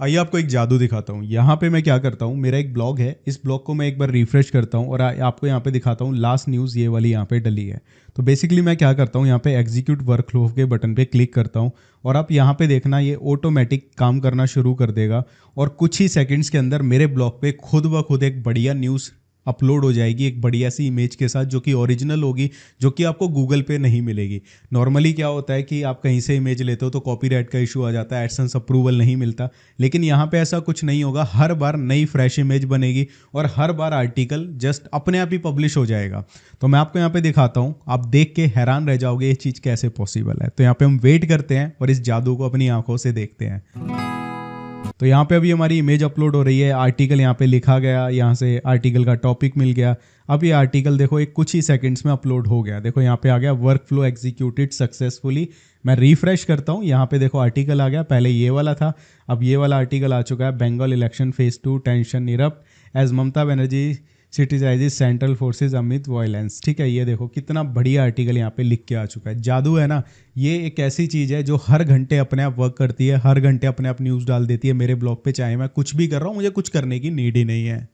आइए आपको एक जादू दिखाता हूँ। यहाँ पे मैं क्या करता हूँ, मेरा एक ब्लॉग है, इस ब्लॉग को मैं एक बार रिफ्रेश करता हूँ और आपको यहाँ पे दिखाता हूँ लास्ट न्यूज़ ये वाली यहाँ पे डली है। तो बेसिकली मैं क्या करता हूँ, यहाँ पे एग्जीक्यूट वर्कफ्लो के बटन पे क्लिक करता हूँ और आप यहाँ पे देखना ये ऑटोमेटिक काम करना शुरू कर देगा और कुछ ही सेकंड्स के अंदर मेरे ब्लॉग पे खुद ब खुद एक बढ़िया न्यूज़ अपलोड हो जाएगी, एक बढ़िया सी इमेज के साथ जो कि ओरिजिनल होगी, जो कि आपको गूगल पे नहीं मिलेगी। नॉर्मली क्या होता है कि आप कहीं से इमेज लेते हो तो कॉपीराइट का इशू आ जाता है, एडसेंस अप्रूवल नहीं मिलता, लेकिन यहाँ पे ऐसा कुछ नहीं होगा। हर बार नई फ्रेश इमेज बनेगी और हर बार आर्टिकल जस्ट अपने आप ही पब्लिश हो जाएगा। तो मैं आपको यहाँ पे दिखाता हूँ, आप देख के हैरान रह जाओगे ये चीज़ कैसे पॉसिबल है। तो यहाँ पे हम वेट करते हैं और इस जादू को अपनी आंखों से देखते हैं। तो यहाँ पे अभी हमारी इमेज अपलोड हो रही है, आर्टिकल यहाँ पे लिखा गया, यहाँ से आर्टिकल का टॉपिक मिल गया। अब ये आर्टिकल देखो एक कुछ ही सेकंड्स में अपलोड हो गया। देखो यहाँ पे आ गया वर्क फ्लो एग्जीक्यूटेड सक्सेसफुली। मैं रिफ्रेश करता हूँ, यहाँ पे देखो आर्टिकल आ गया, पहले ये वाला था, अब ये वाला आर्टिकल आ चुका है। Bengal election phase 2 tension erupt as Mamata Banerjee criticises central forces amid violence. ठीक है, ये देखो कितना बढ़िया आर्टिकल यहाँ पे लिख के आ चुका है। जादू है ना, ये एक ऐसी चीज़ है जो हर घंटे अपने आप वर्क करती है, हर घंटे अपने आप न्यूज़ डाल देती है मेरे ब्लॉग पे, चाहे मैं कुछ भी कर रहा हूँ, मुझे कुछ करने की नीड ही नहीं है।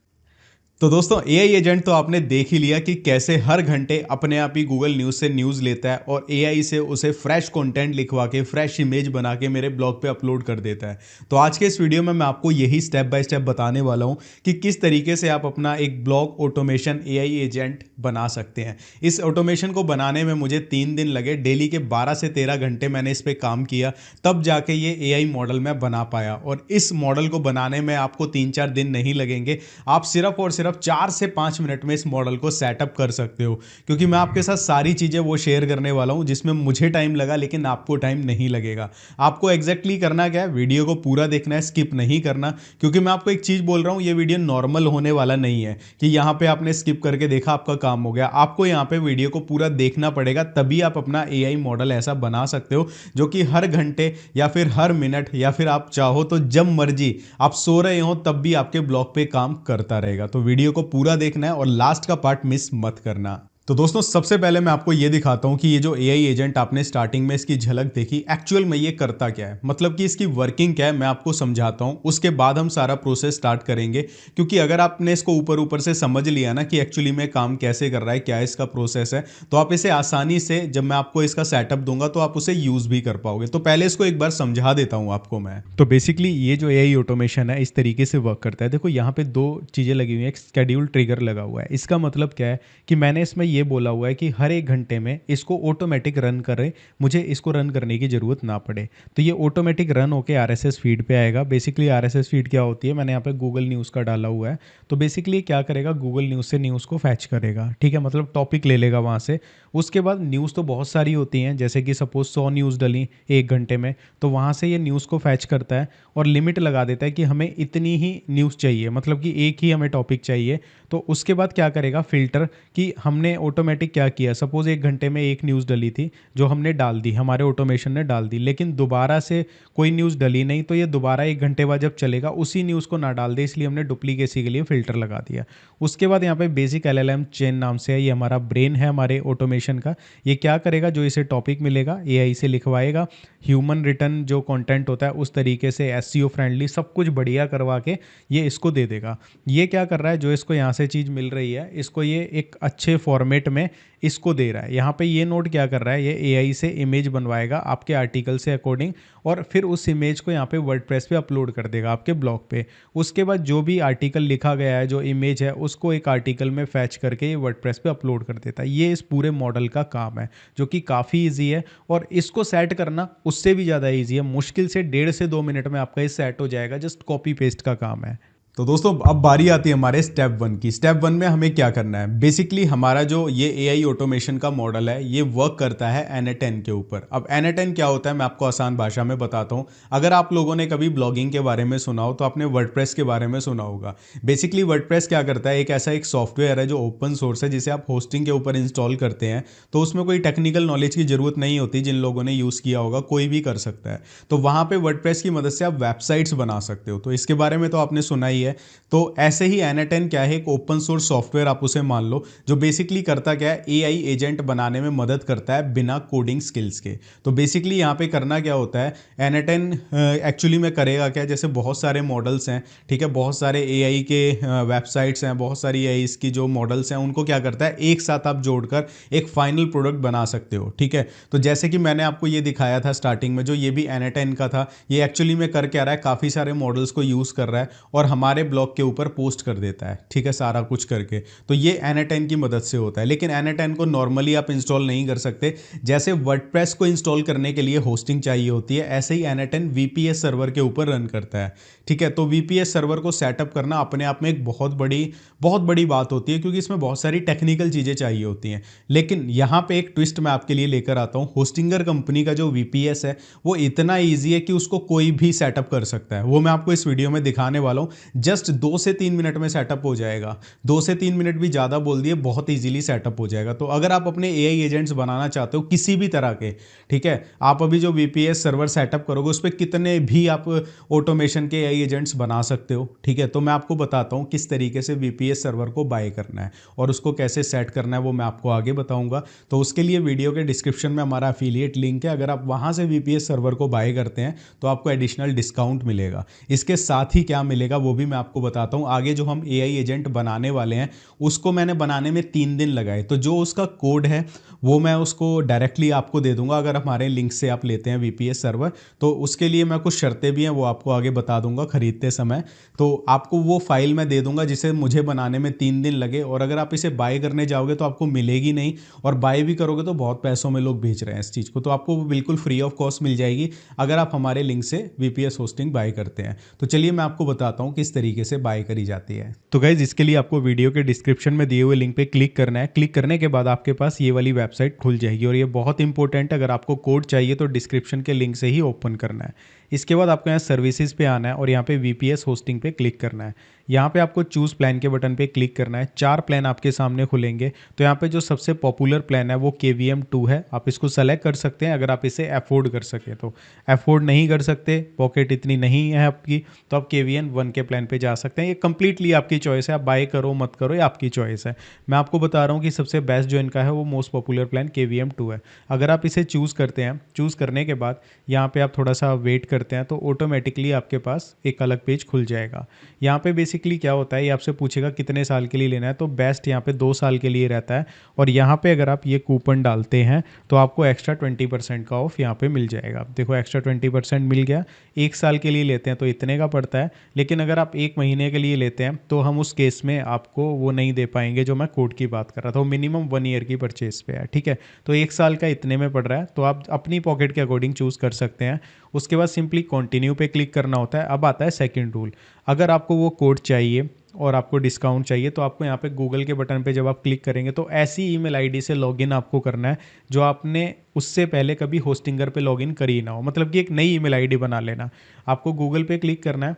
तो दोस्तों एआई एजेंट तो आपने देख ही लिया कि कैसे हर घंटे अपने आप ही गूगल न्यूज़ से न्यूज़ लेता है और एआई से उसे फ्रेश कंटेंट लिखवा के फ्रेश इमेज बना के मेरे ब्लॉग पे अपलोड कर देता है। तो आज के इस वीडियो में मैं आपको यही स्टेप बाय स्टेप बताने वाला हूँ कि किस तरीके से आप अपना एक ब्लॉग ऑटोमेशन एआई एजेंट बना सकते हैं। इस ऑटोमेशन को बनाने में मुझे 3 दिन लगे, डेली के 12 से 13 घंटे मैंने इस पर काम किया, तब जाके ये एआई मॉडल मैं बना पाया। और इस मॉडल को बनाने में आपको 3-4 दिन नहीं लगेंगे, आप सिर्फ और सिर्फ 4 से 5 मिनट में इस मॉडल को सेटअप कर सकते हो। क्योंकि मैं आपके साथ सारी चीज़ें वो शेयर करने वाला हूं जिसमें मुझे टाइम लगा, लेकिन आपको टाइम नहीं लगेगा। आपको एग्जैक्टली करना क्या है, वीडियो को पूरा देखना है, स्किप नहीं करना। क्योंकि मैं आपको एक चीज़ बोल रहा हूं, ये वीडियो नॉर्मल होने वाला नहीं है कि यहाँ पे आपने स्किप करके देखा आपका काम हो गया। आपको यहाँ पे वीडियो को पूरा देखना पड़ेगा, तभी आप अपना एआई मॉडल ऐसा बना सकते हो जो कि हर घंटे या फिर हर मिनट या फिर आप चाहो तो जब मर्जी आप सो रहे हो तब भी आपके ब्लॉग पे काम करता रहेगा। तो वीडियो को पूरा देखना है और लास्ट का पार्ट मिस मत करना। तो दोस्तों सबसे पहले मैं आपको ये दिखाता हूँ कि ये जो एआई एजेंट आपने स्टार्टिंग में इसकी झलक देखी, एक्चुअल में ये करता क्या है, मतलब कि इसकी वर्किंग क्या है, मैं आपको समझाता हूँ। उसके बाद हम सारा प्रोसेस स्टार्ट करेंगे। क्योंकि अगर आपने इसको ऊपर ऊपर से समझ लिया ना कि एक्चुअली में काम कैसे कर रहा है, क्या इसका प्रोसेस है, तो आप इसे आसानी से, जब मैं आपको इसका सेटअप दूंगा तो आप उसे यूज भी कर पाओगे। तो पहले इसको एक बार समझा देता हूँ आपको मैं। तो बेसिकली ये जो एआई ऑटोमेशन है इस तरीके से वर्क करता है। देखो यहाँ पे 2 चीज़ें लगी हुई हैं, एक शेड्यूल ट्रिगर लगा हुआ है। इसका मतलब क्या है कि मैंने इसमें ये बोला हुआ है कि हर 1 घंटे में इसको ऑटोमेटिक रन करे, मुझे इसको रन करने की ज़रूरत ना पड़े। तो ये ऑटोमेटिक रन होके आरएसएस फीड पे आएगा। बेसिकली आरएसएस फीड क्या होती है, मैंने यहाँ पे गूगल न्यूज़ का डाला हुआ है। तो बेसिकली क्या करेगा, गूगल न्यूज़ से न्यूज़ को फैच करेगा। ठीक है, मतलब टॉपिक ले लेगा वहाँ से। उसके बाद न्यूज़ तो बहुत सारी होती हैं, जैसे कि सपोज 100 न्यूज़ डली 1 घंटे में, तो वहाँ से ये न्यूज़ को फैच करता है और लिमिट लगा देता है कि हमें इतनी ही न्यूज़ चाहिए, मतलब कि एक ही हमें टॉपिक चाहिए। तो उसके बाद क्या करेगा, फिल्टर, कि हमने ऑटोमेटिक क्या किया, सपोज 1 घंटे में एक न्यूज़ डली थी जो हमने डाल दी, हमारे ऑटोमेशन ने डाल दी, लेकिन दोबारा से कोई न्यूज़ डली नहीं, तो ये दोबारा 1 घंटे बाद जब चलेगा उसी न्यूज़ को ना डाल दे, इसलिए हमने डुप्लीकेसी के लिए फिल्टर लगा दिया। उसके बाद यहाँ पे बेसिक एलएलएम चेन नाम से है, ये हमारा ब्रेन है हमारे ऑटोमेशन का। ये क्या करेगा, जो इसे टॉपिक मिलेगा एआई से लिखवाएगा, ह्यूमन रिटर्न जो कंटेंट होता है उस तरीके से एसईओ फ्रेंडली सब कुछ बढ़िया करवा के ये इसको दे देगा। ये क्या कर रहा है, जो इसको यहाँ से चीज़ मिल रही है इसको ये एक अच्छे फॉर्मेट में इसको दे रहा है। यहाँ पे ये नोट क्या कर रहा है, ये एआई से इमेज बनवाएगा आपके आर्टिकल से अकॉर्डिंग और फिर उस इमेज को यहाँ पे वर्डप्रेस पे अपलोड कर देगा आपके ब्लॉग पे। उसके बाद जो भी आर्टिकल लिखा गया है, जो इमेज है, उसको एक आर्टिकल में फैच करके ये वर्डप्रेस पे अपलोड कर देता है। ये इस पूरे मॉडल का काम है जो कि काफ़ी ईजी है और इसको सेट करना उससे भी ज़्यादा ईजी है। मुश्किल से 1.5 से 2 मिनट में आपका ये सेट हो जाएगा, जस्ट कॉपी पेस्ट का काम है। तो दोस्तों अब बारी आती है हमारे स्टेप 1 की। स्टेप 1 में हमें क्या करना है, बेसिकली हमारा जो ये एआई ऑटोमेशन का मॉडल है ये वर्क करता है N10 के ऊपर। अब N10 क्या होता है मैं आपको आसान भाषा में बताता हूँ। अगर आप लोगों ने कभी ब्लॉगिंग के बारे में सुना हो तो आपने वर्डप्रेस के बारे में सुना होगा। बेसिकली वर्डप्रेस क्या करता है, एक ऐसा एक सॉफ्टवेयर है जो ओपन सोर्स है, जिसे आप होस्टिंग के ऊपर इंस्टॉल करते हैं, तो उसमें कोई टेक्निकल नॉलेज की जरूरत नहीं होती। जिन लोगों ने यूज़ किया होगा कोई भी कर सकता है। तो वहाँ पे वर्डप्रेस की मदद से आप वेबसाइट्स बना सकते हो। तो इसके बारे में तो आपने सुना ही है, है। तो ऐसे ही N10 क्या है, एक ओपन सोर्स सॉफ्टवेयर आप उसे मान लो, जो बेसिकली करता क्या है, AI एजेंट बनाने में मदद करता है बिना कोडिंग स्किल्स के। तो बेसिकली यहाँ पे करना क्या होता है, N10 एक्चुअली में करेगा क्या, जैसे बहुत सारे मॉडल्स हैं, ठीक है, बहुत सारे AI के वेबसाइट्स हैं, बहुत सारी AI की जो मॉडल्स हैं उनको क्या करता है, एक साथ आप जोड़कर एक फाइनल प्रोडक्ट बना सकते हो, ठीक है। तो जैसे कि मैंने आपको ये दिखाया था स्टार्टिंग में, जो ये भी N10 का था, ये एक्चुअली में कर क्या रहा है, काफ़ी सारे मॉडल्स को यूज़ कर रहा है और हमारे ब्लॉग के ऊपर पोस्ट कर देता है, ठीक है, सारा कुछ करके। तो ये N10 की मदद से होता है, लेकिन N10 को नॉर्मली आप इंस्टॉल नहीं कर सकते। जैसे वर्डप्रेस को इंस्टॉल करने के लिए होस्टिंग चाहिए होती है, ऐसे ही N10 VPS सर्वर के ऊपर रन करता है, ठीक है। तो VPS सर्वर को सेटअप करना अपने आप में एक बहुत बड़ी बात होती है, क्योंकि इसमें बहुत सारी टेक्निकल चीज़ें चाहिए होती हैं। लेकिन यहाँ पे एक ट्विस्ट मैं आपके लिए लेकर आता हूँ, होस्टिंगर कंपनी का जो VPS है वो इतना ईजी है कि उसको कोई भी सेटअप कर सकता है। वो मैं आपको इस वीडियो में दिखाने वाला हूँ, जस्ट 2 से 3 मिनट में सेटअप हो जाएगा। 2 से 3 मिनट भी ज़्यादा बोल दिए, बहुत ईजिली सेटअप हो जाएगा। तो अगर आप अपने AI एजेंट्स बनाना चाहते हो किसी भी तरह के, ठीक है, आप अभी जो VPS सर्वर सेटअप करोगे उस पर कितने भी आप ऑटोमेशन के AI एजेंट्स बना सकते हो, ठीक है। तो मैं आपको बताता हूँ किस तरीके से VPS सर्वर को बाय करना है और उसको कैसे सेट करना है, वो मैं आपको आगे बताऊंगा। तो उसके लिए वीडियो के डिस्क्रिप्शन में हमारा एफिलिएट लिंक है, अगर आप वहां से VPS सर्वर को बाय करते हैं तो आपको एडिशनल डिस्काउंट मिलेगा। इसके साथ ही क्या मिलेगा वो भी मैं आपको बताता हूँ। आगे जो हम AI एजेंट बनाने वाले हैं उसको मैंने बनाने में 3 दिन लगाए, तो जो उसका कोड है वो मैं उसको डायरेक्टली आपको दे दूंगा अगर हमारे लिंक से आप लेते हैं VPS सर्वर। तो उसके लिए मैं कुछ शर्तें भी हैं, वो आपको आगे बता दूंगा खरीदते समय। तो आपको वो फाइल मैं दे दूंगा जिसे मुझे बनाने में 3 दिन लगे, और अगर आप इसे बाय करने जाओगे तो आपको मिलेगी नहीं, और बाय भी करोगे तो बहुत पैसों में लोग बेच रहे हैं इस चीज़ को, तो आपको वो बिल्कुल फ्री ऑफ कॉस्ट मिल जाएगी अगर आप हमारे लिंक से VPS होस्टिंग बाय करते हैं। तो चलिए मैं आपको बताता हूँ किस तरीके से बाय करी जाती है। तो गाइज इसके लिए आपको वीडियो के डिस्क्रिप्शन में दिए हुए लिंक पे क्लिक करना है। क्लिक करने के बाद आपके पास ये वाली वेबसाइट खुल जाएगी, और ये बहुत इंपॉर्टेंट है, अगर आपको कोड चाहिए तो डिस्क्रिप्शन के लिंक से ही ओपन करना है। इसके बाद आपको यहाँ सर्विसेज पे आना है और यहाँ पे VPS होस्टिंग पे क्लिक करना है। यहाँ पे आपको चूज़ प्लान के बटन पे क्लिक करना है। 4 प्लान आपके सामने खुलेंगे। तो यहाँ पे जो सबसे पॉपुलर प्लान है वो KVM2 है, आप इसको सेलेक्ट कर सकते हैं अगर आप इसे अफोर्ड कर सकें। तो अफोर्ड नहीं कर सकते, पॉकेट इतनी नहीं है आपकी, तो आप KVM1 के प्लान पे जा सकते हैं। ये कंप्लीटली आपकी चॉइस है, आप बाय करो मत करो ये आपकी चॉइस है। मैं आपको बता रहा हूँ कि सबसे बेस्ट जो इनका है वो मोस्ट पॉपुलर प्लान KVM2 है। अगर आप इसे चूज़ करते हैं, चूज़ करने के बाद यहाँ पे आप थोड़ा सा वेट करते हैं तो ऑटोमेटिकली आपके पास एक अलग पेज खुल जाएगा। यहाँ पे बेसिकली क्या होता है, ये आपसे पूछेगा कितने साल के लिए लेना है, तो बेस्ट यहाँ पे 2 साल के लिए रहता है। और यहाँ पे अगर आप ये कूपन डालते हैं तो आपको एक्स्ट्रा 20% का ऑफ यहाँ पे मिल जाएगा। देखो एक्स्ट्रा 20% मिल गया। 1 साल के लिए लेते हैं तो इतने का पड़ता है, लेकिन अगर आप 1 महीने के लिए लेते हैं तो हम उस केस में आपको वो नहीं दे पाएंगे जो मैं कोड की बात कर रहा था, वो मिनिमम 1 ईयर की परचेज पे है, ठीक है। तो 1 साल का इतने में पड़ रहा है, तो आप अपनी पॉकेट के अकॉर्डिंग चूज़ कर सकते हैं। उसके बाद सिंपली कंटिन्यू पे क्लिक करना होता है। अब आता है सेकंड रूल, अगर आपको वो कोड चाहिए और आपको डिस्काउंट चाहिए तो आपको यहाँ पे गूगल के बटन पे जब आप क्लिक करेंगे तो ऐसी ईमेल आईडी से लॉगिन आपको करना है जो आपने उससे पहले कभी होस्टिंगर पे लॉगिन करी ना हो, मतलब कि एक नई ईमेल आईडी बना लेना। आपको गूगल पे क्लिक करना है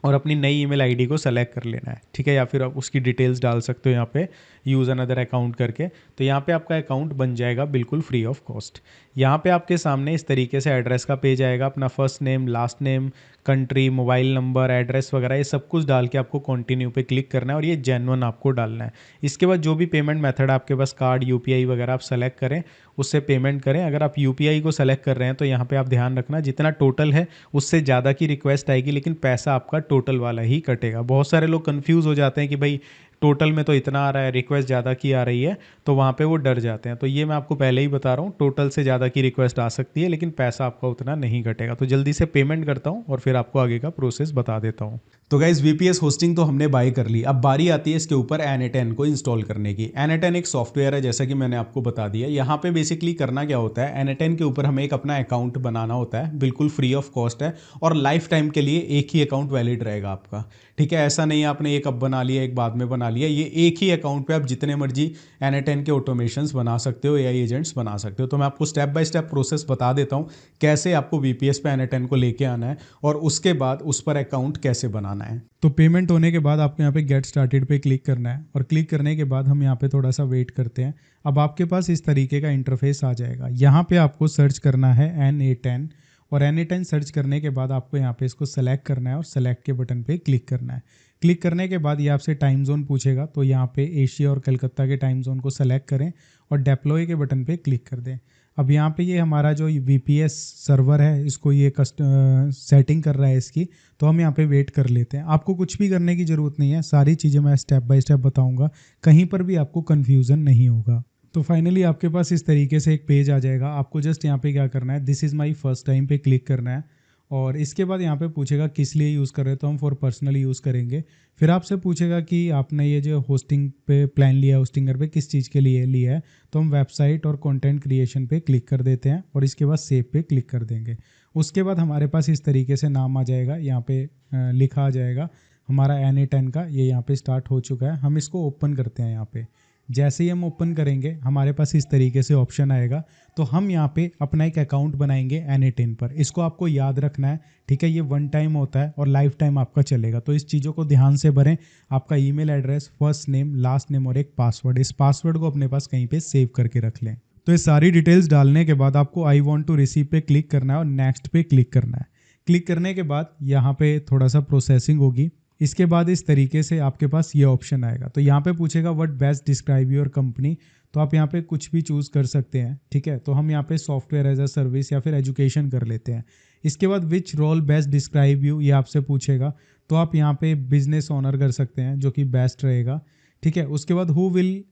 और अपनी नई ईमेल आईडी को सेलेक्ट कर लेना है, ठीक है, या फिर आप उसकी डिटेल्स डाल सकते हो यहाँ पे यूज़ अनदर अकाउंट करके। तो यहाँ पे आपका अकाउंट बन जाएगा बिल्कुल फ्री ऑफ कॉस्ट। यहाँ पे आपके सामने इस तरीके से एड्रेस का पेज आएगा, अपना first name, last name, country, mobile number, address वगैरह ये सब कुछ डाल के आपको कंटिन्यू पे क्लिक करना है और ये जेन्युइन आपको डालना है। इसके बाद जो भी पेमेंट मेथड आपके पास, कार्ड, UPI वगैरह आप सेलेक्ट करें, उससे पेमेंट करें। अगर आप UPI को सेलेक्ट कर रहे हैं तो यहाँ पे आप ध्यान रखना जितना टोटल है उससे ज़्यादा की रिक्वेस्ट आएगी, लेकिन पैसा आपका टोटल वाला ही कटेगा। बहुत सारे लोग कंफ्यूज हो जाते हैं कि भाई टोटल में तो इतना आ रहा है, रिक्वेस्ट ज़्यादा की आ रही है, तो वहाँ पे वो डर जाते हैं। तो ये मैं आपको पहले ही बता रहा हूँ, टोटल से ज़्यादा की रिक्वेस्ट आ सकती है लेकिन पैसा आपका उतना नहीं घटेगा। तो जल्दी से पेमेंट करता हूँ और फिर आपको आगे का प्रोसेस बता देता हूँ। तो गाइस VPS होस्टिंग तो हमने बाय कर ली, अब बारी आती है इसके ऊपर N10 को इंस्टॉल करने की। N10 एक सॉफ्टवेयर है जैसा कि मैंने आपको बता दिया। यहाँ पे बेसिकली करना क्या होता है, N10 के ऊपर हमें एक अपना अकाउंट बनाना होता है, बिल्कुल फ्री ऑफ कॉस्ट है, और लाइफ टाइम के लिए एक ही अकाउंट वैलिड रहेगा आपका, ठीक है। ऐसा नहीं है आपने एक अब बना लिया एक बाद में बना लिया, ये एक ही अकाउंट पे आप जितने मर्जी N10 के ऑटोमेशंस बना सकते हो, AI एजेंट्स बना सकते हो। तो मैं आपको स्टेप बाय स्टेप प्रोसेस बता देता हूँ कैसे आपको VPS पे N10 को लेके आना है और उसके बाद उस पर अकाउंट कैसे बनाना है। तो पेमेंट होने के बाद आपको यहाँ पे गेट स्टार्टेड पे क्लिक करना है, और क्लिक करने के बाद हम यहाँ पे थोड़ा सा वेट करते हैं। अब आपके पास इस तरीके का इंटरफेस आ जाएगा। यहाँ पे आपको सर्च करना है NA10, और NA10 सर्च करने के बाद आपको यहाँ पे इसको सेलेक्ट करना है और सेलेक्ट के बटन पे क्लिक करना है। क्लिक करने के बाद ये आपसे टाइम जोन पूछेगा, तो यहाँ पे एशिया और कलकत्ता के टाइम जोन को सेलेक्ट करें और डेप्लॉय के बटन पे क्लिक कर दें। अब यहाँ पे ये हमारा जो VPS सर्वर है इसको ये सेटिंग कर रहा है इसकी, तो हम यहाँ पे वेट कर लेते हैं। आपको कुछ भी करने की ज़रूरत नहीं है, सारी चीज़ें मैं स्टेप बाय स्टेप बताऊँगा, कहीं पर भी आपको कन्फ्यूज़न नहीं होगा। तो फाइनली आपके पास इस तरीके से एक पेज आ जाएगा। आपको जस्ट यहाँ पे क्या करना है, this is my first time पे क्लिक करना है और इसके बाद यहाँ पे पूछेगा किस लिए यूज़ कर रहे हो, तो हम फॉर पर्सनल यूज़ करेंगे। फिर आपसे पूछेगा कि आपने ये जो होस्टिंग पे प्लान लिया है, होस्टिंगर पे किस चीज़ के लिए लिया है, तो हम वेबसाइट और कंटेंट क्रिएशन पे क्लिक कर देते हैं और इसके बाद सेव पे क्लिक कर देंगे। उसके बाद हमारे पास इस तरीके से नाम आ जाएगा, यहाँ पे लिखा आ जाएगा हमारा NA10 का, ये यहाँ पे स्टार्ट हो चुका है। हम इसको ओपन करते हैं। यहाँ पे जैसे ही हम ओपन करेंगे हमारे पास इस तरीके से ऑप्शन आएगा, तो हम यहाँ पे अपना एक अकाउंट बनाएंगे NA10 पर। इसको आपको याद रखना है, ठीक है। ये वन टाइम होता है और लाइफ टाइम आपका चलेगा, तो इस चीज़ों को ध्यान से भरें। आपका email address, first name, last name और एक पासवर्ड, इस पासवर्ड को अपने पास कहीं पे सेव करके रख लें। तो ये सारी डिटेल्स डालने के बाद आपको आई वॉन्ट टू रिसीव पे क्लिक करना है और नेक्स्ट पे क्लिक करना है। क्लिक करने के बाद यहाँ पे थोड़ा सा प्रोसेसिंग होगी। इसके बाद इस तरीके से आपके पास ये ऑप्शन आएगा, तो यहाँ पे पूछेगा what best describe your company, तो आप यहाँ पे कुछ भी चूज़ कर सकते हैं, ठीक है। तो हम यहाँ पे सॉफ्टवेयर एज अ सर्विस या फिर एजुकेशन कर लेते हैं। इसके बाद which role best describe you, ये आपसे पूछेगा, तो आप यहाँ पे बिजनेस ओनर कर सकते हैं जो कि बेस्ट रहेगा, ठीक है। उसके बाद who will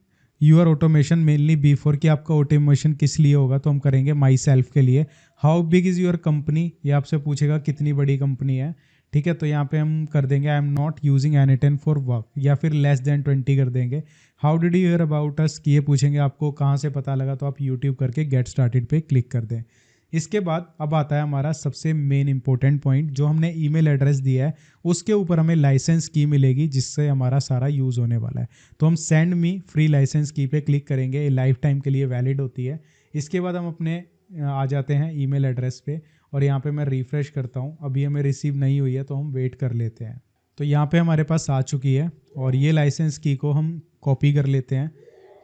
your automation mainly be for, कि आपका ऑटोमेशन किस लिए होगा, तो हम करेंगे माई सेल्फ के लिए। How big is your company, ये आपसे पूछेगा कितनी बड़ी कंपनी है, ठीक है। तो यहाँ पे हम कर देंगे I am not using NA10 for work, या फिर लेस देन 20 कर देंगे। How did you here about us, कि ये पूछेंगे आपको कहाँ से पता लगा, तो आप यूट्यूब करके गेट स्टार्टेड पे क्लिक कर दें। इसके बाद अब आता है हमारा सबसे मेन इंपॉर्टेंट पॉइंट, जो हमने ईमेल एड्रेस दिया है उसके ऊपर हमें लाइसेंस की मिलेगी जिससे हमारा सारा यूज़ होने वाला है। तो हम सेंड मी फ्री लाइसेंस की पे क्लिक करेंगे, ये लाइफ टाइम के लिए वैलिड होती है। इसके बाद हम अपने आ जाते हैं ईमेल एड्रेस पे और यहाँ पे मैं रिफ़्रेश करता हूँ, अभी हमें रिसीव नहीं हुई है तो हम वेट कर लेते हैं। तो यहाँ पे हमारे पास आ चुकी है और ये लाइसेंस की को हम कॉपी कर लेते हैं,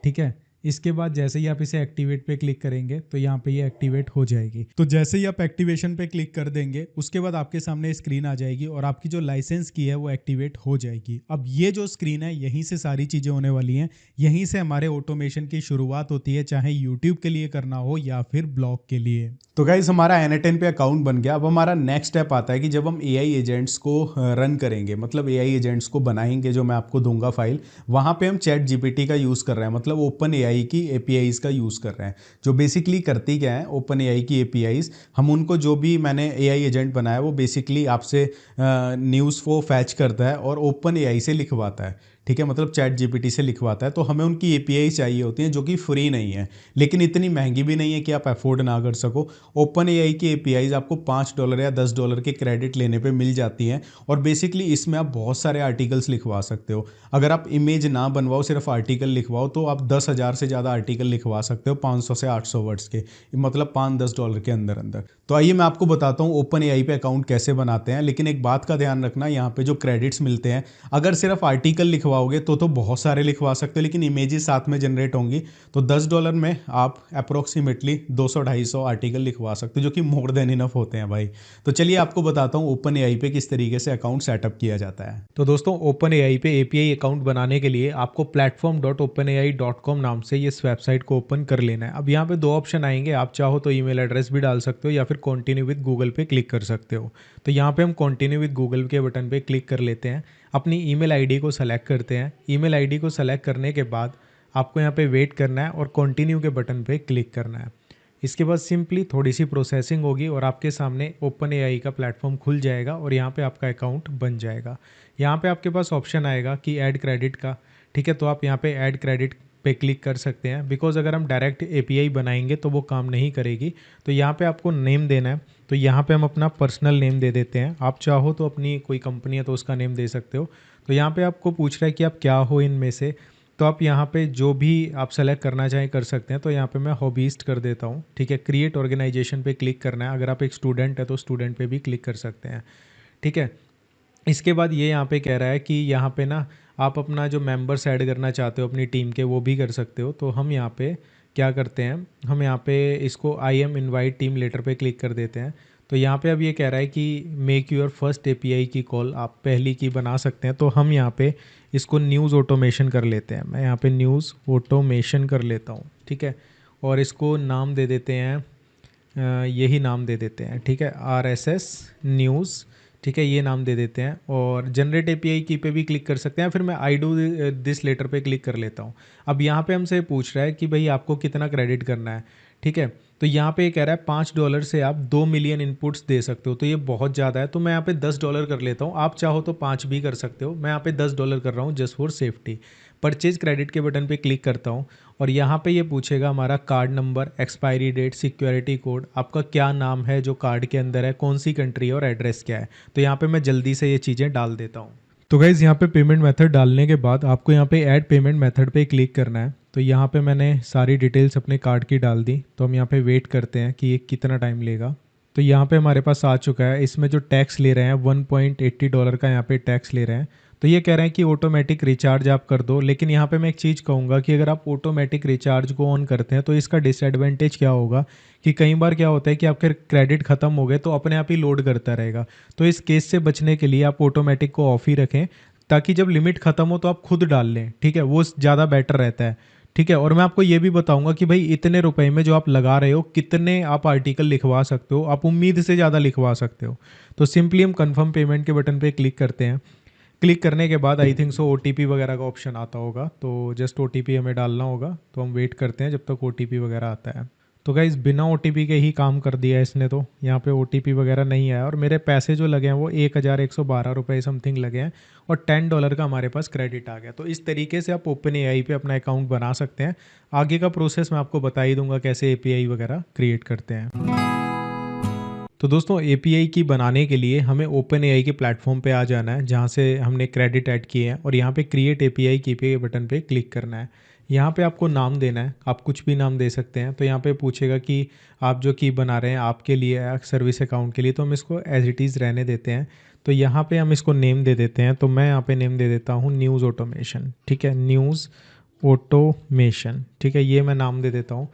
ठीक है। इसके बाद जैसे ही आप इसे एक्टिवेट पे क्लिक करेंगे तो यहाँ पे ये एक्टिवेट हो जाएगी। तो जैसे ही आप एक्टिवेशन पे क्लिक कर देंगे उसके बाद आपके सामने स्क्रीन आ जाएगी और आपकी जो लाइसेंस की है वो एक्टिवेट हो जाएगी। अब ये जो स्क्रीन है यहीं से सारी चीज़ें होने वाली हैं, यहीं से हमारे ऑटोमेशन की शुरुआत होती है, चाहे यूट्यूब के लिए करना हो या फिर ब्लॉग के लिए। तो गाइस हमारा NA10 पे अकाउंट बन गया। अब हमारा नेक्स्ट स्टेप आता है कि जब हम AI एजेंट्स को रन करेंगे, मतलब AI एजेंट्स को बनाएंगे, जो मैं आपको दूंगा फाइल, वहाँ पे हम ChatGPT का यूज़ कर रहे हैं, मतलब OpenAI की APIs का यूज़ कर रहे हैं। जो बेसिकली करती क्या है, OpenAI की APIs, हम उनको जो भी मैंने AI एजेंट बनाया वो बेसिकली आपसे न्यूज़ को फैच करता है और OpenAI से लिखवाता है, ठीक है, मतलब ChatGPT से लिखवाता है। तो हमें उनकी API चाहिए होती हैं जो कि फ्री नहीं है, लेकिन इतनी महंगी भी नहीं है कि आप अफोर्ड ना कर सको। OpenAI की APIs आपको $5 या $10 के क्रेडिट लेने पे मिल जाती हैं और बेसिकली इसमें आप बहुत सारे आर्टिकल्स लिखवा सकते हो। अगर आप इमेज ना बनवाओ, सिर्फ आर्टिकल लिखवाओ, तो आप 10,000 से ज़्यादा आर्टिकल लिखवा सकते हो 500 से 800 वर्ड्स के, मतलब $5-10 के अंदर अंदर। तो आइए मैं आपको बताता हूँ OpenAI पे अकाउंट कैसे बनाते हैं। लेकिन एक बात का ध्यान रखना, यहाँ पे जो क्रेडिट्स मिलते हैं, अगर सिर्फ आर्टिकल लिखवाओगे तो बहुत सारे लिखवा सकते हो, लेकिन इमेजेस साथ में जनरेट होंगी, तो $10 में आप अप्रोक्सीमेटली 200-250 आर्टिकल लिखवा सकते हो, जो कि मोर देन इनफ होते हैं भाई। तो चलिए आपको बताता हूँ OpenAI पे किस तरीके से अकाउंट सेटअप किया जाता है। तो दोस्तों OpenAI पे API अकाउंट बनाने के लिए आपको platform.openai.com नाम से इस वेबसाइट को ओपन कर लेना है। अब यहाँ पे दो ऑप्शन आएंगे, आप चाहो तो ईमेल एड्रेस भी डाल सकते हो या फिर कंटिन्यू विद गूगल पे क्लिक कर सकते हो। तो यहाँ पे हम कंटिन्यू विद गूगल के बटन पे क्लिक कर लेते हैं, अपनी ईमेल आईडी को सेलेक्ट करते हैं। ईमेल आईडी को सेलेक्ट करने के बाद आपको यहाँ पे वेट करना है और कंटिन्यू के बटन पे क्लिक करना है। इसके बाद सिंपली थोड़ी सी प्रोसेसिंग होगी और आपके सामने OpenAI का प्लेटफॉर्म खुल जाएगा और यहाँ पे आपका अकाउंट बन जाएगा। यहाँ पे आपके पास ऑप्शन आएगा कि ऐड क्रेडिट का, ठीक है। तो आप यहाँ पे ऐड क्रेडिट पे क्लिक कर सकते हैं, बिकॉज अगर हम डायरेक्ट API बनाएंगे तो वो काम नहीं करेगी। तो यहाँ पे आपको नेम देना है, तो यहाँ पे हम अपना पर्सनल नेम दे देते हैं। आप चाहो तो अपनी कोई कंपनी है तो उसका नेम दे सकते हो। तो यहाँ पे आपको पूछ रहा है कि आप क्या हो इनमें से, तो आप यहाँ पे जो भी आप सेलेक्ट करना चाहें कर सकते हैं। तो यहाँ पे मैं हॉबीस्ट कर देता हूँ, ठीक है। क्रिएट ऑर्गेनाइजेशन पे क्लिक करना है, अगर आप एक स्टूडेंट है तो स्टूडेंट पे भी क्लिक कर सकते हैं, ठीक है। इसके बाद ये यहाँ पे कह रहा है कि यहाँ पे ना आप अपना जो मेंबर्स ऐड करना चाहते हो अपनी टीम के, वो भी कर सकते हो। तो हम यहाँ पे क्या करते हैं, हम यहाँ पे इसको I am invite team later पे क्लिक कर देते हैं। तो यहाँ पे अब ये कह रहा है कि मेक योर फर्स्ट एपीआई की कॉल, आप पहली की बना सकते हैं। तो हम यहाँ पे इसको न्यूज़ ऑटोमेशन कर लेते हैं। मैं यहाँ पे न्यूज़ ऑटोमेशन कर लेता हूँ, ठीक है। और इसको नाम दे देते हैं, यही नाम दे देते हैं, ठीक है, RSS न्यूज़, ठीक है, ये नाम दे देते हैं। और जनरेट एपीआई की पे भी क्लिक कर सकते हैं। फिर मैं आई डू दिस लेटर पे क्लिक कर लेता हूँ। अब यहाँ पे हमसे पूछ रहा है कि भाई आपको कितना क्रेडिट करना है, ठीक है। तो यहाँ पे ये कह रहा है $5 से आप 2 मिलियन इनपुट्स दे सकते हो। तो ये बहुत ज़्यादा है, तो मैं यहाँ पे $10 कर लेता हूँ। आप चाहो तो 5 भी कर सकते हो। मैं यहाँ पे $10 कर रहा हूँ just for safety. Purchase credit के बटन पे क्लिक करता हूँ और यहाँ पे ये पूछेगा हमारा card number, expiry date, security code, आपका क्या नाम है जो कार्ड के अंदर है, कौन सी कंट्री है और एड्रेस क्या है। तो यहाँ पे मैं जल्दी से ये चीज़ें डाल देता हूँ। तो गाइज़ यहाँ पे पेमेंट मेथड डालने के बाद आपको यहाँ पे ऐड पेमेंट मेथड पे क्लिक करना है। तो यहाँ पे मैंने सारी डिटेल्स अपने कार्ड की डाल दी। तो हम यहाँ पे वेट करते हैं कि ये कितना टाइम लेगा। तो यहाँ पे हमारे पास आ चुका है। इसमें जो टैक्स ले रहे हैं $1.80 का यहाँ पे टैक्स ले रहे हैं। तो ये कह रहे हैं कि ऑटोमेटिक रिचार्ज आप कर दो। लेकिन यहाँ पे मैं एक चीज़ कहूँगा कि अगर आप ऑटोमेटिक रिचार्ज को ऑन करते हैं तो इसका डिसएडवांटेज क्या होगा कि कई बार क्या होता है कि आपके क्रेडिट ख़त्म हो गए तो अपने आप ही लोड करता रहेगा। तो इस केस से बचने के लिए आप ऑटोमेटिक को ऑफ ही रखें, ताकि जब लिमिट ख़त्म हो तो आप खुद डाल लें, ठीक है, वो ज़्यादा बेटर रहता है, ठीक है। और मैं आपको ये भी बताऊंगा कि भाई इतने रुपए में जो आप लगा रहे हो कितने आप आर्टिकल लिखवा सकते हो, आप उम्मीद से ज़्यादा लिखवा सकते हो। तो सिंपली हम कंफर्म पेमेंट के बटन पे क्लिक करते हैं। क्लिक करने के बाद आई थिंक सो OTP वगैरह का ऑप्शन आता होगा, तो जस्ट OTP हमें डालना होगा। तो हम वेट करते हैं जब तक OTP वगैरह आता है। तो गाइस बिना OTP के ही काम कर दिया है इसने। तो यहाँ पे OTP वगैरह नहीं आया और मेरे पैसे जो लगे हैं वो 1112 रुपये समथिंग लगे हैं और $10 का हमारे पास क्रेडिट आ गया। तो इस तरीके से आप OpenAI पे अपना अकाउंट बना सकते हैं। आगे का प्रोसेस मैं आपको बता ही दूंगा कैसे API वगैरह क्रिएट करते हैं। तो दोस्तों API की बनाने के लिए हमें OpenAI के प्लेटफॉर्म पे आ जाना है जहाँ से हमने क्रेडिट ऐड किए हैं और यहाँ पे क्रिएट API की पे बटन पे क्लिक करना है। यहाँ पे आपको नाम देना है, आप कुछ भी नाम दे सकते हैं। तो यहाँ पे पूछेगा कि आप जो की बना रहे हैं आपके लिए या सर्विस अकाउंट के लिए, तो हम इसको एज इट इज़ रहने देते हैं। तो यहाँ पे हम इसको नेम दे देते हैं। तो मैं यहाँ पे नेम दे देता हूँ न्यूज़ ऑटोमेशन, ठीक है, न्यूज़ ऑटोमेशन, ठीक है, ये मैं नाम दे देता हूँ।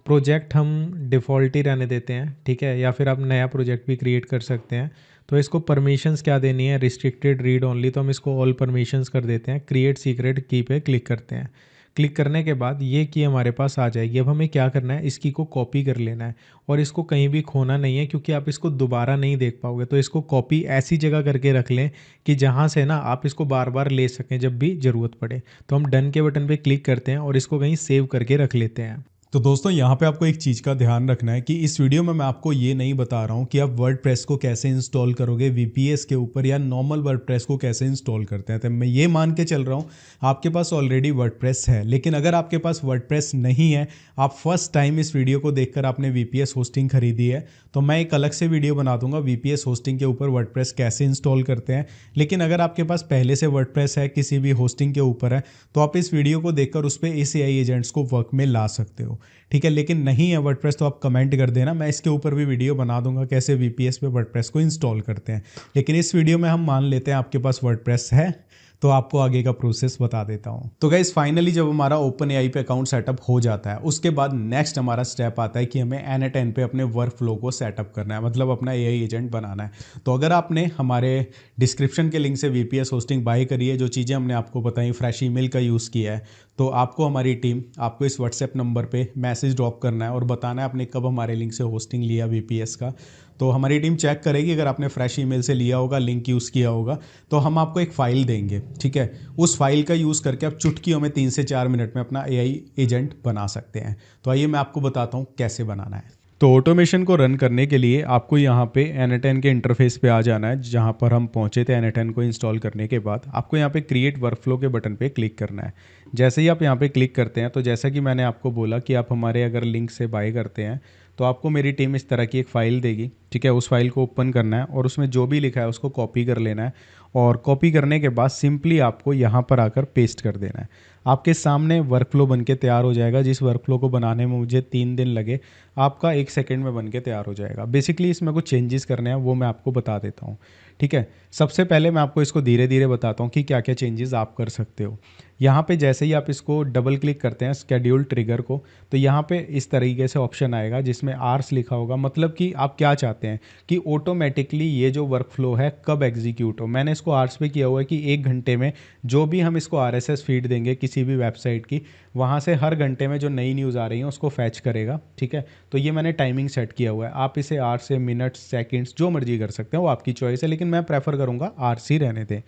प्रोजेक्ट हम डिफ़ॉल्ट ही रहने देते हैं, ठीक है, या फिर आप नया प्रोजेक्ट भी क्रिएट कर सकते हैं। तो इसको परमिशंस क्या देनी है, रिस्ट्रिक्टेड रीड ओनली, तो हम इसको ऑल परमिशंस कर देते हैं। क्रिएट सीक्रेट की पे क्लिक करते हैं। क्लिक करने के बाद ये की हमारे पास आ जाएगी। अब हमें क्या करना है, इसकी को कॉपी कर लेना है और इसको कहीं भी खोना नहीं है क्योंकि आप इसको दोबारा नहीं देख पाओगे। तो इसको कॉपी ऐसी जगह करके रख लें कि जहाँ से ना आप इसको बार बार ले सकें जब भी ज़रूरत पड़े। तो हम डन के बटन पे क्लिक करते हैं और इसको कहीं सेव करके रख लेते हैं। तो दोस्तों यहाँ पे आपको एक चीज़ का ध्यान रखना है कि इस वीडियो में मैं आपको ये नहीं बता रहा हूँ कि आप वर्डप्रेस को कैसे इंस्टॉल करोगे VPS के ऊपर या नॉर्मल वर्डप्रेस को कैसे इंस्टॉल करते हैं। तो मैं ये मान के चल रहा हूँ आपके पास ऑलरेडी वर्डप्रेस है। लेकिन अगर आपके पास वर्डप्रेस नहीं है, आप फर्स्ट टाइम इस वीडियो को देखकर आपने VPS होस्टिंग खरीदी है, तो मैं एक अलग से वीडियो बना दूंगा VPS होस्टिंग के ऊपर वर्डप्रेस कैसे इंस्टॉल करते हैं। लेकिन अगर आपके पास पहले से वर्डप्रेस है, किसी भी होस्टिंग के ऊपर है, तो आप इस वीडियो को देखकर उस पर इस AI एजेंट्स को वर्क में ला सकते हो, ठीक है। लेकिन नहीं है वर्डप्रेस तो आप कमेंट कर देना, मैं इसके ऊपर भी वीडियो बना दूंगा कैसे VPS पे वर्डप्रेस को इंस्टॉल करते हैं। लेकिन इस वीडियो में हम मान लेते हैं आपके पास वर्डप्रेस है, तो आपको आगे का प्रोसेस बता देता हूं। तो गाइस फाइनली जब हमारा OpenAI पे अकाउंट सेटअप हो जाता है, उसके बाद नेक्स्ट हमारा स्टेप आता है कि हमें n10 पे अपने वर्क फ्लो को सेटअप करना है, मतलब अपना AI एजेंट बनाना है। तो अगर आपने हमारे डिस्क्रिप्शन के लिंक से VPS होस्टिंग बाय करी है, जो चीज़ें हमने आपको बताई, फ्रेश ईमेल का यूज़ किया है, तो आपको हमारी टीम आपको इस WhatsApp नंबर पे मैसेज ड्रॉप करना है और बताना है आपने कब हमारे लिंक से होस्टिंग लिया VPS का। तो हमारी टीम चेक करेगी, अगर आपने फ्रेश ईमेल से लिया होगा, लिंक यूज़ किया होगा, तो हम आपको एक फ़ाइल देंगे, ठीक है। उस फाइल का यूज़ करके आप चुटकियों में 3 से 4 मिनट में अपना AI एजेंट बना सकते हैं। तो आइए मैं आपको बताता हूँ कैसे बनाना है। तो ऑटोमेशन को रन करने के लिए आपको यहाँ पे n10 के इंटरफेस पे आ जाना है, जहाँ पर हम पहुँचे थे। n10 को इंस्टॉल करने के बाद आपको यहाँ पे क्रिएट वर्कफ्लो के बटन पे क्लिक करना है। जैसे ही आप यहाँ पे क्लिक करते हैं, तो जैसा कि मैंने आपको बोला कि आप हमारे अगर लिंक से बाय करते हैं तो आपको मेरी टीम इस तरह की एक फ़ाइल देगी, ठीक है। उस फाइल को ओपन करना है और उसमें जो भी लिखा है उसको कॉपी कर लेना है और कॉपी करने के बाद सिंपली आपको यहाँ पर आकर पेस्ट कर देना है। आपके सामने वर्कफ्लो बनके तैयार हो जाएगा। जिस वर्कफ्लो को बनाने में मुझे 3 दिन लगे, आपका 1 सेकंड में बनके तैयार हो जाएगा। बेसिकली इसमें कुछ चेंजेस करने हैं, वो मैं आपको बता देता हूँ, ठीक है, सबसे पहले मैं आपको इसको धीरे धीरे बताता हूँ कि क्या क्या चेंजेस आप कर सकते हो। यहाँ पे जैसे ही आप इसको डबल क्लिक करते हैं स्केड्यूल ट्रिगर को, तो यहाँ पे इस तरीके से ऑप्शन आएगा जिसमें आर्स लिखा होगा, मतलब कि आप क्या चाहते हैं कि ऑटोमेटिकली ये जो वर्क फ्लो है कब एग्जीक्यूट हो। मैंने इसको आर्स पे किया हुआ है कि 1 घंटे में जो भी हम इसको RSS फीड देंगे किसी भी वेबसाइट की, वहाँ से हर घंटे में जो नई न्यूज़ आ रही है उसको फैच करेगा। ठीक है, तो ये मैंने टाइमिंग सेट किया हुआ है। आप इसे आर से मिनट्स, सेकंड्स जो मर्जी कर सकते हैं, वो आपकी चॉइस है, लेकिन मैं प्रेफर करूँगा आर्स ही रहने दें।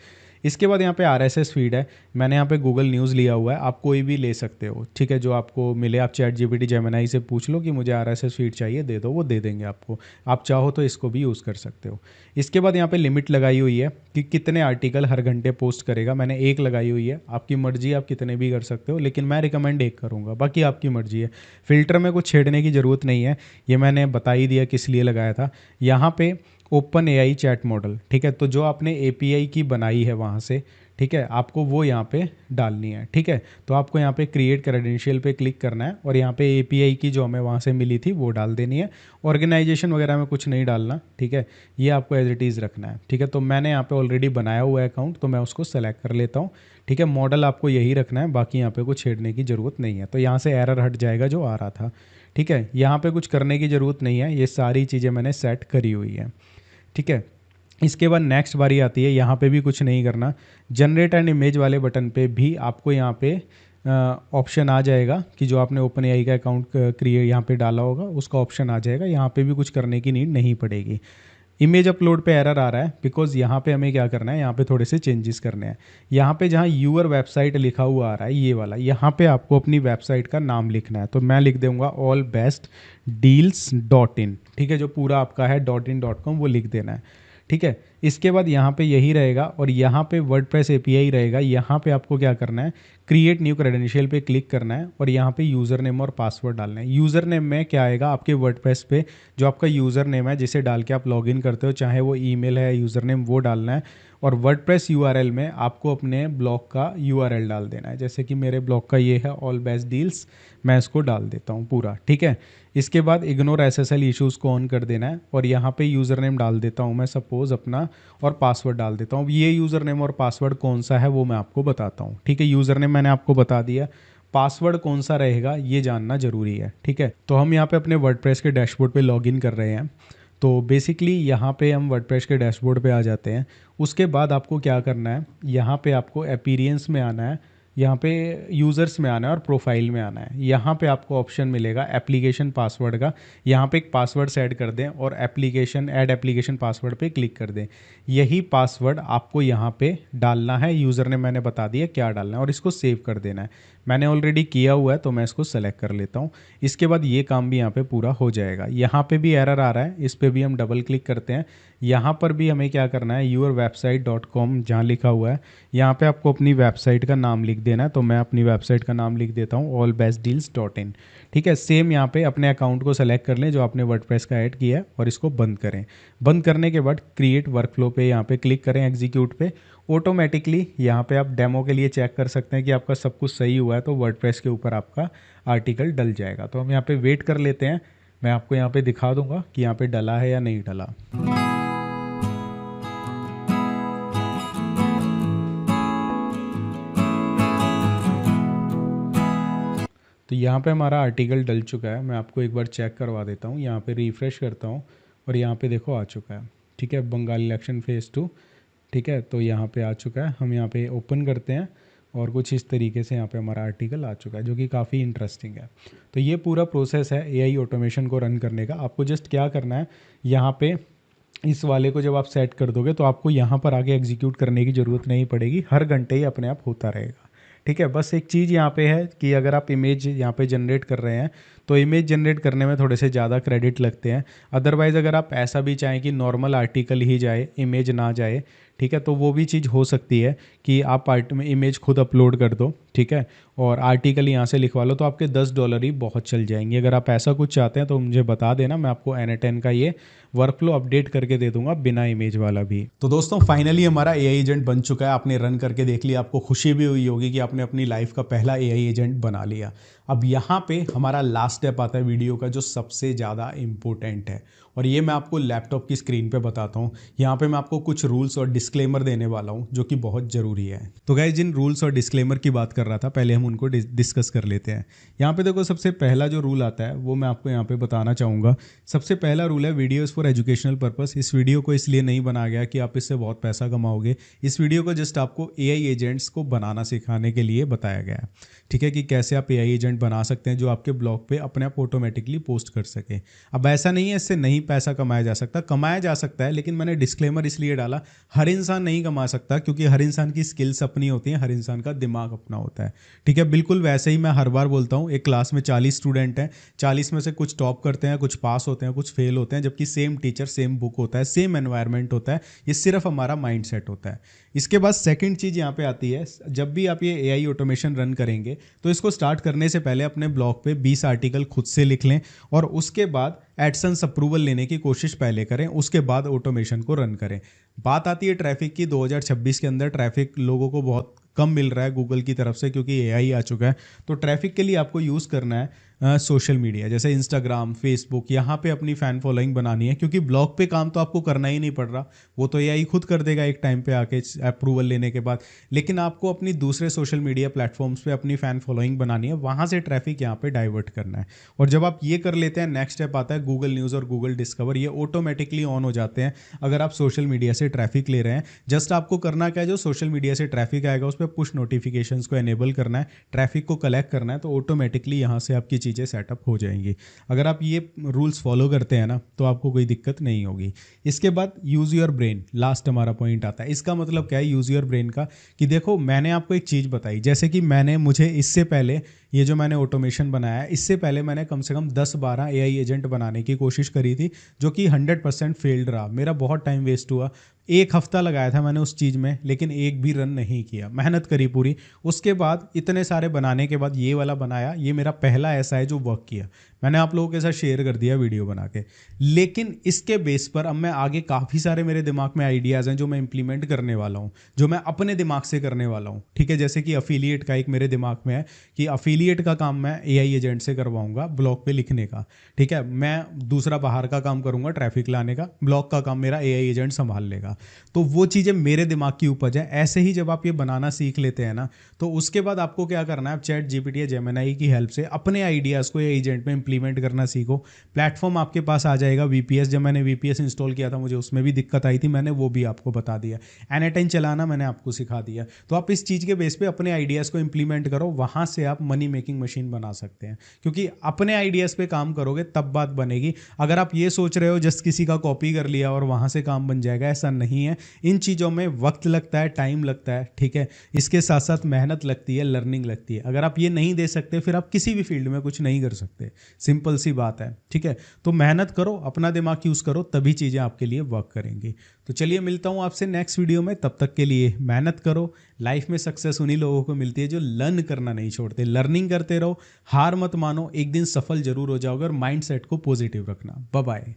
इसके बाद यहाँ पे RSS फीड है, मैंने यहाँ पे गूगल न्यूज़ लिया हुआ है, आप कोई भी ले सकते हो। ठीक है, जो आपको मिले, आप ChatGPT जेमिनी से पूछ लो कि मुझे RSS फीड चाहिए, दे दो, वो दे देंगे आपको। आप चाहो तो इसको भी यूज़ कर सकते हो। इसके बाद यहाँ पे लिमिट लगाई हुई है कि कितने आर्टिकल हर घंटे पोस्ट करेगा, मैंने 1 लगाई हुई है। आपकी मर्जी, आप कितने भी कर सकते हो, लेकिन मैं रिकमेंड 1 करूँगा, बाकी आपकी मर्जी है। फिल्टर में कुछ छेड़ने की ज़रूरत नहीं है, ये मैंने बता ही दिया किस लिए लगाया था। यहाँ पे ओपन AI चैट मॉडल, ठीक है, तो जो आपने API की बनाई है वहाँ से, ठीक है, आपको वो यहाँ पे डालनी है। ठीक है, तो आपको यहाँ पे क्रिएट क्रेडेंशियल पे क्लिक करना है और यहाँ पे API की जो हमें वहाँ से मिली थी वो डाल देनी है। ऑर्गेनाइजेशन वगैरह में कुछ नहीं डालना, ठीक है, ये आपको एज इट इज़ रखना है। ठीक है, तो मैंने यहाँ पे ऑलरेडी बनाया हुआ है अकाउंट, तो मैं उसको सेलेक्ट कर लेता हूँ। ठीक है, मॉडल आपको यही रखना है, बाकी यहाँ पे कुछ छेड़ने की ज़रूरत नहीं है। तो यहाँ से एरर हट जाएगा जो आ रहा था। ठीक है, यहाँ पे कुछ करने की ज़रूरत नहीं है, ये सारी चीज़ें मैंने सेट करी हुई है। ठीक है, इसके बाद नेक्स्ट बारी आती है, यहाँ पे भी कुछ नहीं करना। जनरेट एंड इमेज वाले बटन पे भी आपको यहाँ पे ऑप्शन आ जाएगा कि जो आपने ओपन AI का अकाउंट क्रिएट यहाँ पे डाला होगा उसका ऑप्शन आ जाएगा। यहाँ पे भी कुछ करने की नीड नहीं पड़ेगी। इमेज अपलोड पे एरर आ रहा है बिकॉज यहाँ पे हमें क्या करना है, यहाँ पे थोड़े से चेंजेस करने हैं। यहाँ पे जहाँ यूअर वेबसाइट लिखा हुआ आ रहा है ये वाला, यहाँ पे आपको अपनी वेबसाइट का नाम लिखना है। तो मैं लिख दूंगा allbestdeals.in। ठीक है, जो पूरा आपका है .in.com वो लिख देना है। ठीक है, इसके बाद यहाँ पे यही रहेगा और यहाँ पे वर्डप्रेस API रहेगा। यहाँ पे आपको क्या करना है, क्रिएट न्यू क्रेडेंशियल पे क्लिक करना है और यहाँ पे यूज़र नेम और पासवर्ड डालना है। यूज़र नेम में क्या आएगा, आपके वर्डप्रेस पे जो आपका यूज़र नेम है जिसे डाल के आप लॉगिन करते हो, चाहे वो ईमेल है, यूज़र नेम, वो डालना है। और वर्डप्रेस URL में आपको अपने ब्लॉग का URL डाल देना है। जैसे कि मेरे ब्लॉग का ये है ऑल बेस्ट डील्स, मैं इसको डाल देता हूँ पूरा। ठीक है, इसके बाद इग्नोर SSL इश्यूज़ को ऑन कर देना है और यहाँ पे यूज़र नेम डाल देता हूँ मैं सपोज़ अपना, और पासवर्ड डाल देता हूँ। ये यूज़र नेम और पासवर्ड कौन सा है वो मैं आपको बताता हूँ। ठीक है, यूज़र नेम मैंने आपको बता दिया, पासवर्ड कौन सा रहेगा ये जानना ज़रूरी है। ठीक है, तो हम यहाँ पे अपने वर्डप्रेस के डैशबोर्ड पे लॉगिन कर रहे हैं। तो बेसिकली यहाँ पे हम वर्डप्रेस के डैशबोर्ड पे आ जाते हैं। उसके बाद आपको क्या करना है, यहाँ पे आपको अपीयरेंस में आना है, यहाँ पे यूज़र्स में आना है और प्रोफाइल में आना है। यहाँ पे आपको ऑप्शन मिलेगा एप्लीकेशन पासवर्ड का, यहाँ पे एक पासवर्ड सेट कर दें और एप्लीकेशन ऐड एप्लीकेशन पासवर्ड पे क्लिक कर दें। यही पासवर्ड आपको यहाँ पे डालना है, यूज़र ने मैंने बता दिया क्या डालना है, और इसको सेव कर देना है। मैंने ऑलरेडी किया हुआ है तो मैं इसको सेलेक्ट कर लेता हूँ। इसके बाद ये काम भी यहाँ पे पूरा हो जाएगा। यहाँ पे भी एरर आ रहा है, इस पर भी हम डबल क्लिक करते हैं। यहाँ पर भी हमें क्या करना है, yourwebsite.com जहाँ लिखा हुआ है यहाँ पे आपको अपनी वेबसाइट का नाम लिख देना है। तो मैं अपनी वेबसाइट का नाम लिख देता हूँ allbestdeals.in। ठीक है, सेम यहाँ पे अपने अकाउंट को सेलेक्ट कर लें जो आपने वर्डप्रेस का ऐड किया है और इसको बंद करें। बंद करने के बाद क्रिएट वर्कफ्लो पे यहाँ पे क्लिक करें, एग्जीक्यूट पे। ऑटोमेटिकली यहाँ पे आप डेमो के लिए चेक कर सकते हैं कि आपका सब कुछ सही हुआ है, तो वर्डप्रेस के ऊपर आपका आर्टिकल डल जाएगा। तो हम यहाँ पे वेट कर लेते हैं, मैं आपको यहाँ पे दिखा दूंगा कि यहाँ पे डला है या नहीं डला। तो यहाँ पे हमारा आर्टिकल डल चुका है, मैं आपको एक बार चेक करवा देता हूँ। यहाँ पे रिफ़्रेश करता हूँ और यहाँ पे देखो आ चुका है। ठीक है, बंगाल इलेक्शन फेज़ 2। ठीक है, तो यहाँ पे आ चुका है। हम यहाँ पे ओपन करते हैं और कुछ इस तरीके से यहाँ पे हमारा आर्टिकल आ चुका है, जो कि काफ़ी इंटरेस्टिंग है। तो ये पूरा प्रोसेस है AI ऑटोमेशन को रन करने का। आपको जस्ट क्या करना है, यहाँ पे इस वाले को जब आप सेट कर दोगे तो आपको यहाँ पर आगे एग्जीक्यूट करने की ज़रूरत नहीं पड़ेगी, हर घंटे ही अपने आप होता रहेगा। ठीक है, बस एक चीज़ यहाँ पे है कि अगर आप इमेज यहाँ पे जनरेट कर रहे हैं तो इमेज जनरेट करने में थोड़े से ज़्यादा क्रेडिट लगते हैं। अदरवाइज़ अगर आप ऐसा भी चाहें कि नॉर्मल आर्टिकल ही जाए, इमेज ना जाए, ठीक है, तो वो भी चीज़ हो सकती है कि आप इमेज खुद अपलोड कर दो, ठीक है, और आर्टिकल यहाँ से लिखवा लो, तो आपके $10 ही बहुत चल जाएंगे। अगर आप ऐसा कुछ चाहते हैं तो मुझे बता देना, मैं आपको N10 का ये वर्कफ्लो अपडेट करके दे दूंगा बिना इमेज वाला भी। तो दोस्तों फाइनली हमारा AI एजेंट बन चुका है, आपने रन करके देख लिया, आपको खुशी भी हुई होगी कि आपने अपनी लाइफ का पहला AI एजेंट बना लिया। अब यहाँ पे हमारा लास्ट स्टेप आता है वीडियो का, जो सबसे ज़्यादा इम्पोर्टेंट है, और ये मैं आपको लैपटॉप की स्क्रीन पे बताता हूँ। यहाँ पे मैं आपको कुछ रूल्स और डिस्क्लेमर देने वाला हूँ जो कि बहुत ज़रूरी है। तो गाइस, जिन रूल्स और डिस्क्लेमर की बात कर रहा था, पहले हम उनको डिस्कस कर लेते हैं। यहाँ पे देखो, सबसे पहला जो रूल आता है वो मैं आपको यहाँ पे बताना चाहूँगा। सबसे पहला रूल है वीडियोज़ फॉर एजुकेशनल पर्पस। इस वीडियो को इसलिए नहीं बनाया गया कि आप इससे बहुत पैसा कमाओगे। इस वीडियो को जस्ट आपको AI एजेंट्स को बनाना सिखाने के लिए बताया गया है, ठीक है, कि कैसे आप AI एजेंट बना सकते हैं जो आपके ब्लॉग पे अपने आप ऑटोमेटिकली पोस्ट कर सके। अब ऐसा नहीं है इससे नहीं पैसा कमाया जा सकता, कमाया जा सकता है, लेकिन मैंने डिस्क्लेमर इसलिए डाला, हर इंसान नहीं कमा सकता, क्योंकि हर इंसान की स्किल्स अपनी होती हैं, हर इंसान का दिमाग अपना होता है, ठीक है। बिल्कुल वैसे ही मैं हर बार बोलता हूँ, एक क्लास में 40 स्टूडेंट हैं, 40 में से कुछ टॉप करते हैं, कुछ पास होते हैं, कुछ फेल होते हैं, जबकि सेम टीचर, सेम बुक होता है, सेम एनवायरनमेंट होता है। ये सिर्फ हमारा माइंड सेट होता है। इसके बाद सेकंड चीज़ यहाँ पे आती है, जब भी आप ये AI ऑटोमेशन रन करेंगे तो इसको स्टार्ट करने से पहले अपने ब्लॉग पे 20 आर्टिकल खुद से लिख लें, और उसके बाद एडसेंस अप्रूवल लेने की कोशिश पहले करें, उसके बाद ऑटोमेशन को रन करें। बात आती है ट्रैफिक की। 2026 के अंदर ट्रैफिक लोगों को बहुत कम मिल रहा है गूगल की तरफ से, क्योंकि AI आ चुका है। तो ट्रैफिक के लिए आपको यूज़ करना है सोशल मीडिया, जैसे इंस्टाग्राम, फेसबुक। यहाँ पे अपनी फ़ैन फॉलोइंग बनानी है, क्योंकि ब्लॉग पे काम तो आपको करना ही नहीं पड़ रहा, वो तो AI खुद कर देगा एक टाइम पे आके अप्रूवल लेने के बाद। लेकिन आपको अपनी दूसरे सोशल मीडिया प्लेटफॉर्म्स पे अपनी फ़ैन फॉलोइंग बनानी है, वहाँ से ट्रैफिक यहाँ पे डाइवर्ट करना है। और जब आप ये कर लेते हैं, नेक्स्ट स्टेप आता है गूगल न्यूज़ और गूगल डिस्कवर। ये ऑटोमेटिकली ऑन हो जाते हैं अगर आप सोशल मीडिया से ट्रैफिक ले रहे हैं। जस्ट आपको करना क्या है, जो सोशल मीडिया से ट्रैफिक आएगा उस पर पुश नोटिफिकेशंस को एनेबल करना है, ट्रैफिक को कलेक्ट करना है, तो ऑटोमेटिकली यहाँ से आपकी चीज़ें सेटअप हो जाएंगी। अगर आप ये रूल्स फॉलो करते हैं ना, तो आपको कोई दिक्कत नहीं होगी। इसके बाद यूज़ योर ब्रेन, लास्ट हमारा पॉइंट आता है। इसका मतलब क्या है यूज़ योर ब्रेन का, कि देखो मैंने आपको एक चीज़ बताई, जैसे कि मुझे इससे पहले ये जो मैंने ऑटोमेशन बनाया है, इससे पहले मैंने कम से कम 10-12 AI एजेंट बनाने की कोशिश करी थी, जो कि 100% फेल्ड रहा। मेरा बहुत टाइम वेस्ट हुआ। 1 हफ्ता लगाया था मैंने उस चीज़ में, लेकिन एक भी रन नहीं किया। मेहनत करी पूरी, उसके बाद इतने सारे बनाने के बाद ये वाला बनाया। ये मेरा पहला ऐसा है जो वर्क किया। मैंने आप लोगों के साथ शेयर कर दिया वीडियो बना के। लेकिन इसके बेस पर अब मैं आगे काफ़ी सारे मेरे दिमाग में आइडियाज़ हैं जो मैं इंप्लीमेंट करने वाला हूँ, जो मैं अपने दिमाग से करने वाला हूँ, ठीक है। जैसे कि अफिलिएट का एक मेरे दिमाग में है कि अफिलिएट का काम मैं AI एजेंट से करवाऊंगा ब्लॉग पे लिखने का, ठीक है। मैं दूसरा बाहर का काम करूंगा ट्रैफिक लाने का, ब्लॉग का काम मेरा AI एजेंट संभाल लेगा। तो वो चीज़ें मेरे दिमाग की उपज है। ऐसे ही जब आप ये बनाना सीख लेते हैं ना, तो उसके बाद आपको क्या करना है, आप चैट GPT या जेमिनी की हेल्प से अपने आइडियाज़ को एजेंट में इंप्लीमेंट करना सीखो। प्लेटफॉर्म आपके पास आ जाएगा VPS। जब मैंने VPS इंस्टॉल किया था, मुझे उसमें भी दिक्कत आई थी, मैंने वो भी आपको बता दिया। N8N चलाना मैंने आपको सिखा दिया। तो आप इस चीज़ के बेस पे अपने आइडियाज़ को इंप्लीमेंट करो, वहाँ से आप मनी मेकिंग मशीन बना सकते हैं। क्योंकि अपने आइडियाज़ पे काम करोगे तब बात बनेगी। अगर आप ये सोच रहे हो जस्ट किसी का कॉपी कर लिया और वहाँ से काम बन जाएगा, ऐसा नहीं है। इन चीज़ों में वक्त लगता है, टाइम लगता है, ठीक है। इसके साथ साथ मेहनत लगती है, लर्निंग लगती है। अगर आप ये नहीं दे सकते, फिर आप किसी भी फील्ड में कुछ नहीं कर सकते। सिंपल सी बात है, ठीक है। तो मेहनत करो, अपना दिमाग यूज़ करो, तभी चीज़ें आपके लिए वर्क करेंगी। तो चलिए, मिलता हूँ आपसे नेक्स्ट वीडियो में। तब तक के लिए मेहनत करो। लाइफ में सक्सेस उन्हीं लोगों को मिलती है जो लर्न करना नहीं छोड़ते। लर्निंग करते रहो, हार मत मानो, एक दिन सफल जरूर हो जाओगे। और माइंड सेट को पॉजिटिव रखना। Bye bye.